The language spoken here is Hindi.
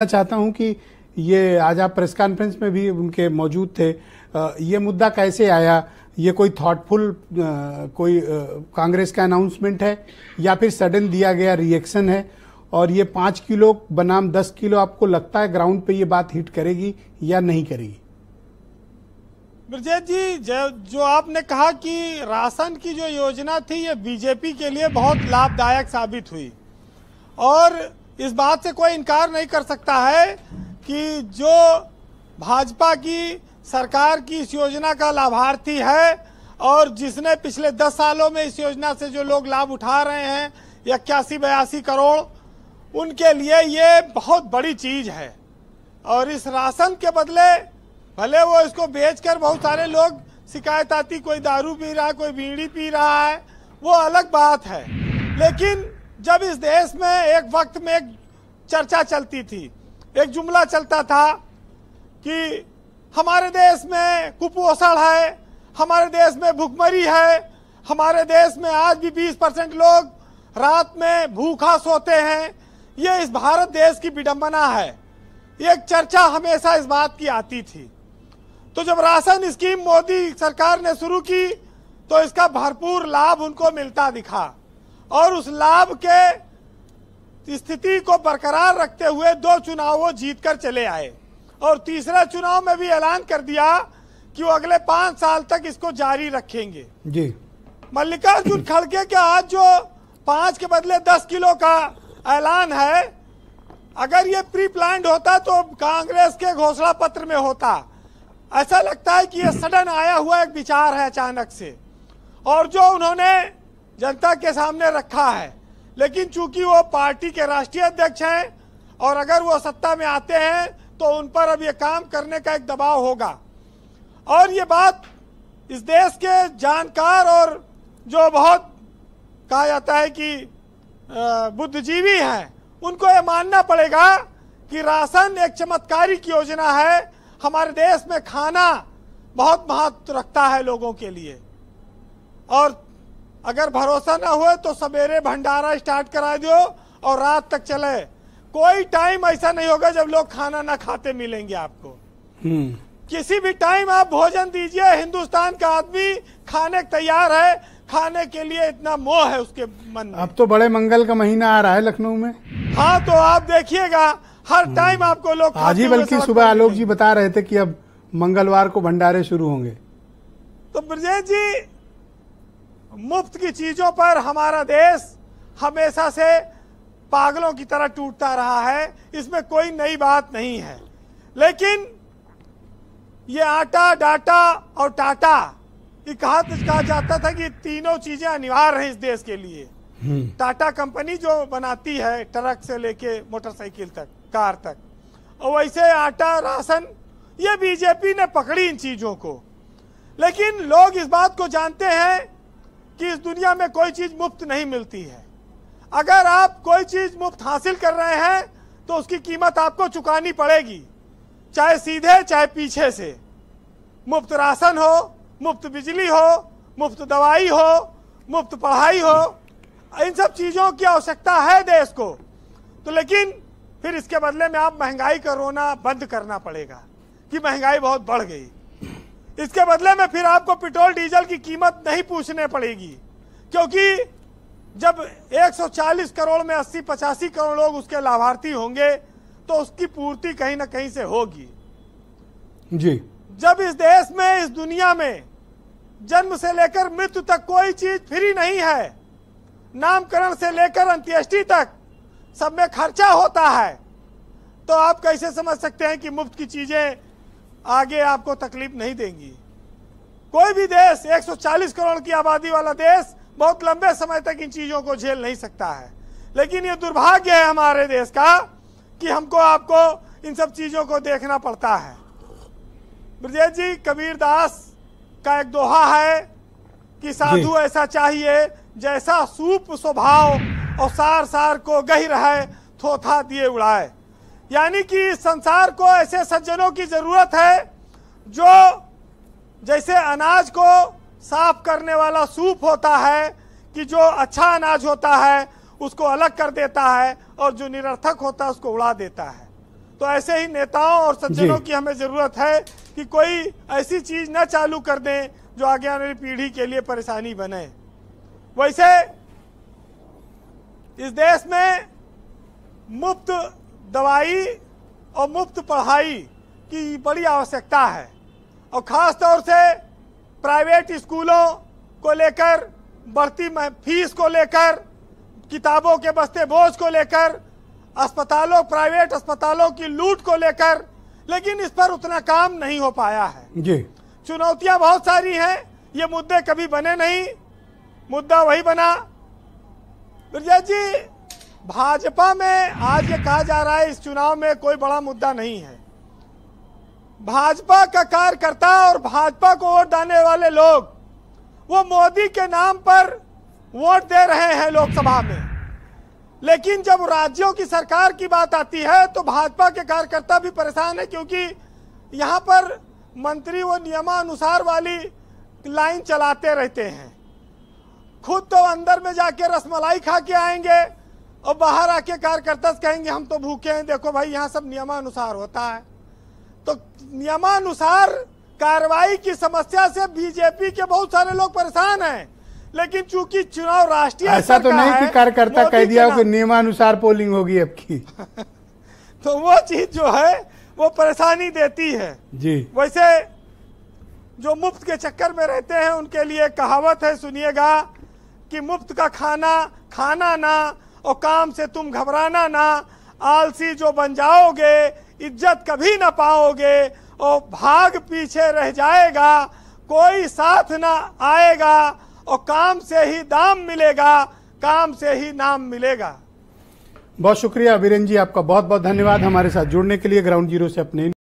चाहता हूं कि ये आज आप प्रेस कॉन्फ्रेंस में भी उनके मौजूद थे। ये मुद्दा कैसे आया? ये कोई थॉटफुल कोई कांग्रेस का अनाउंसमेंट है या फिर सडन दिया गया रिएक्शन है? और ये 5 किलो बनाम 10 किलो आपको लगता है ग्राउंड पे ये बात हिट करेगी या नहीं करेगी? ब्रजेश जी, जो आपने कहा कि राशन की जो योजना थी ये बीजेपी के लिए बहुत लाभदायक साबित हुई और इस बात से कोई इनकार नहीं कर सकता है कि जो भाजपा की सरकार की इस योजना का लाभार्थी है और जिसने पिछले 10 सालों में इस योजना से जो लोग लाभ उठा रहे हैं 81-82 करोड़, उनके लिए ये बहुत बड़ी चीज है। और इस राशन के बदले भले वो इसको बेचकर बहुत सारे लोग शिकायत आती, कोई दारू पी रहा है, कोई बीड़ी पी रहा है, वो अलग बात है। लेकिन जब इस देश में एक वक्त में एक चर्चा चलती थी, एक जुमला चलता था कि हमारे देश में कुपोषण है, हमारे देश में भुखमरी है, हमारे देश में आज भी 20% लोग रात में भूखा सोते हैं, ये इस भारत देश की विडंबना है। एक चर्चा हमेशा इस बात की आती थी। तो जब राशन स्कीम मोदी सरकार ने शुरू की तो इसका भरपूर लाभ उनको मिलता दिखा और उस लाभ के स्थिति को बरकरार रखते हुए 2 चुनाव वो जीतकर चले आए और तीसरे चुनाव में भी ऐलान कर दिया कि वो अगले 5 साल तक इसको जारी रखेंगे। जी, मल्लिकार्जुन खड़गे के आज जो 5 के बदले 10 किलो का ऐलान है, अगर ये प्री प्लान्ड होता तो कांग्रेस के घोषणा पत्र में होता। ऐसा लगता है कि ये सडन आया हुआ एक विचार है अचानक से और जो उन्होंने जनता के सामने रखा है। लेकिन चूंकि वो पार्टी के राष्ट्रीय अध्यक्ष हैं और अगर वो सत्ता में आते हैं तो उन पर अब ये काम करने का एक दबाव होगा। और ये बात इस देश के जानकार और जो बहुत कहा जाता है कि बुद्धिजीवी हैं, उनको ये मानना पड़ेगा कि राशन एक चमत्कारिक योजना है। हमारे देश में खाना बहुत महत्व रखता है लोगों के लिए और अगर भरोसा ना हुए तो सवेरे भंडारा स्टार्ट करा दो और रात तक चले। कोई टाइम ऐसा नहीं होगा जब लोग खाना ना खाते मिलेंगे आपको। किसी भी टाइम आप भोजन दीजिए, हिंदुस्तान का आदमी खाने तैयार है, खाने के लिए इतना मोह है उसके मन में। अब तो बड़े मंगल का महीना आ रहा है लखनऊ में। हाँ, तो आप देखिएगा हर टाइम आपको लोग आज ही बल्कि सुबह आलोक जी बता रहे थे कि अब मंगलवार को भंडारे शुरू होंगे। तो ब्रजेश जी, मुफ्त की चीजों पर हमारा देश हमेशा से पागलों की तरह टूटता रहा है, इसमें कोई नई बात नहीं है। लेकिन ये आटा, डाटा और टाटा, ये कहा जाता था कि तीनों चीजें अनिवार्य हैं इस देश के लिए। टाटा कंपनी जो बनाती है ट्रक से लेके मोटरसाइकिल तक, कार तक, और वैसे आटा, राशन, ये बीजेपी ने पकड़ी इन चीजों को। लेकिन लोग इस बात को जानते हैं कि इस दुनिया में कोई चीज मुफ्त नहीं मिलती है। अगर आप कोई चीज मुफ्त हासिल कर रहे हैं तो उसकी कीमत आपको चुकानी पड़ेगी, चाहे सीधे चाहे पीछे से। मुफ्त राशन हो, मुफ्त बिजली हो, मुफ्त दवाई हो, मुफ्त पढ़ाई हो, इन सब चीजों की आवश्यकता है देश को। तो लेकिन फिर इसके बदले में आप महंगाई का रोना बंद करना पड़ेगा कि महंगाई बहुत बढ़ गई। इसके बदले में फिर आपको पेट्रोल डीजल की कीमत नहीं पूछने पड़ेगी, क्योंकि जब 140 करोड़ में 80-85 करोड़ लोग उसके लाभार्थी होंगे तो उसकी पूर्ति कहीं ना कहीं से होगी। जी, जब इस देश में, इस दुनिया में जन्म से लेकर मृत्यु तक कोई चीज फ्री नहीं है, नामकरण से लेकर अंत्येष्टि तक सब में खर्चा होता है, तो आप कैसे समझ सकते हैं कि मुफ्त की चीजें आगे आपको तकलीफ नहीं देंगी? कोई भी देश, 140 करोड़ की आबादी वाला देश बहुत लंबे समय तक इन चीजों को झेल नहीं सकता है। लेकिन ये दुर्भाग्य है हमारे देश का कि हमको आपको इन सब चीजों को देखना पड़ता है। ब्रजेश जी, कबीर दास का एक दोहा है कि साधु ऐसा चाहिए जैसा सूप स्वभाव और सार सार को गही रहे थोथा दिए उड़ाए। यानी कि संसार को ऐसे सज्जनों की जरूरत है जो जैसे अनाज को साफ करने वाला सूप होता है, कि जो अच्छा अनाज होता है उसको अलग कर देता है और जो निरर्थक होता है उसको उड़ा देता है। तो ऐसे ही नेताओं और सज्जनों की हमें जरूरत है कि कोई ऐसी चीज न चालू कर दें जो आगे आने वाली पीढ़ी के लिए परेशानी बने। वैसे इस देश में मुफ्त दवाई और मुफ्त पढ़ाई की बड़ी आवश्यकता है, और खास तौर से प्राइवेट स्कूलों को लेकर, बढ़ती फीस को लेकर, किताबों के बस्ते बोझ को लेकर, अस्पतालों, प्राइवेट अस्पतालों की लूट को लेकर, लेकिन इस पर उतना काम नहीं हो पाया है जी। चुनौतियां बहुत सारी हैं, ये मुद्दे कभी बने नहीं, मुद्दा वही बना। ब्रजेश जी, भाजपा में आज ये कहा जा रहा है इस चुनाव में कोई बड़ा मुद्दा नहीं है। भाजपा का कार्यकर्ता और भाजपा को वोट देने वाले लोग वो मोदी के नाम पर वोट दे रहे हैं लोकसभा में, लेकिन जब राज्यों की सरकार की बात आती है तो भाजपा के कार्यकर्ता भी परेशान है, क्योंकि यहाँ पर मंत्री वो नियमानुसार वाली लाइन चलाते रहते हैं। खुद तो अंदर में जाके रसमलाई खा के आएंगे और बाहर आके कार्यकर्ता से कहेंगे हम तो भूखे हैं, देखो भाई यहाँ सब नियमानुसार होता है। तो नियमानुसार कार्रवाई की समस्या से बीजेपी के बहुत सारे लोग परेशान हैं, लेकिन चूंकि चुनाव राष्ट्रीय ऐसा तो नहीं कि कार्यकर्ता कह दिया कि नियमानुसार पोलिंग होगी अब की तो वो चीज जो है वो परेशानी देती है जी। वैसे जो मुफ्त के चक्कर में रहते हैं उनके लिए कहावत है, सुनिएगा, कि मुफ्त का खाना खाना ना और काम से तुम घबराना ना, आलसी जो बन जाओगे इज्जत कभी ना पाओगे और भाग पीछे रह जाएगा, कोई साथ ना आएगा और काम से ही दाम मिलेगा, काम से ही नाम मिलेगा। बहुत शुक्रिया वीरेंद्र जी, आपका बहुत बहुत धन्यवाद हमारे साथ जुड़ने के लिए। ग्राउंड जीरो से अपने